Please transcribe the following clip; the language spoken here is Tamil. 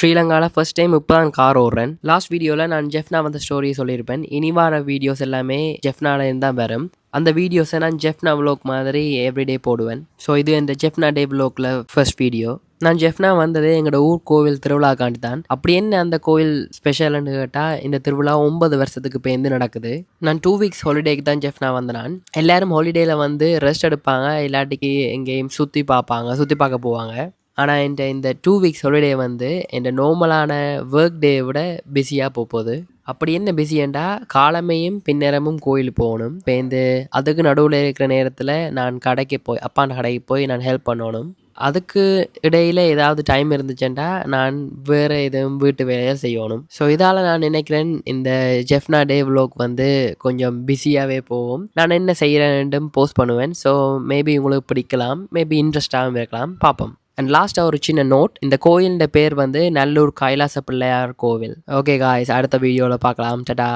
ஸ்ரீலங்காவில் ஃபர்ஸ்ட் டைம் இப்போ தான் கார் ஓடுறேன். லாஸ்ட் வீடியோவில் நான் ஜெஃப்னா வந்த ஸ்டோரி சொல்லியிருப்பேன். இனி வர வீடியோஸ் எல்லாமே ஜெஃப்னால இருந்தால் வரும். அந்த வீடியோஸை நான் ஜெஃப்னா விலோக் மாதிரி எவ்ரிடே போடுவேன். ஸோ இது இந்த ஜெஃப்னா டே விலோக்கில் ஃபர்ஸ்ட் வீடியோ. நான் ஜெஃப்னா வந்ததே எங்களோட ஊர் கோவில் திருவிழாக்காண்டி தான். அப்படி என்ன அந்த கோவில் ஸ்பெஷல்னு கேட்டால், இந்த திருவிழா 9 வருஷத்துக்கு பேருந்து நடக்குது. நான் 2 வீக்ஸ் ஹாலிடேக்கு தான் ஜெஃப்னா வந்தேன். நான் எல்லாரும் ஹாலிடேயில் வந்து ரெஸ்ட் எடுப்பாங்க, இல்லாட்டிக்கு எங்கேயும் சுற்றி பார்க்க போவாங்க. ஆனால் இந்த 2 வீக்ஸ் ஹாலிடே வந்து இந்த நார்மலான ஒர்க் டே விட பிஸியாக போகுது. அப்படி என்ன பிஸியண்டா, காலமையும் பின்னரமும் கோயில் போகணும். இப்போ அதுக்கு நடுவில் இருக்கிற நேரத்தில் நான் அப்பாண்ட கடைக்கு போய் நான் ஹெல்ப் பண்ணணும். அதுக்கு இடையில் ஏதாவது டைம் இருந்துச்சுன்னா நான் வேறு எதுவும் வீட்டு வேலையை செய்யணும். ஸோ இதால் நான் நினைக்கிறேன் இந்த ஜெஃப்னா டே விலோக் வந்து கொஞ்சம் பிஸியாகவே போகும். நான் என்ன செய்கிறேன்னு போஸ்ட் பண்ணுவேன். ஸோ மேபி உங்களுக்கு பிடிக்கலாம், மேபி இன்ட்ரெஸ்டாகவும் இருக்கலாம், பார்ப்போம். அண்ட் லாஸ்ட்டாக ஒரு சின்ன நோட், இந்த கோயிலின் பேர் வந்து நல்லூர் கைலாச பிள்ளையார் கோவில். ஓகே காய்ஸ், அடுத்த வீடியோவில் பார்க்கலாம். டடா.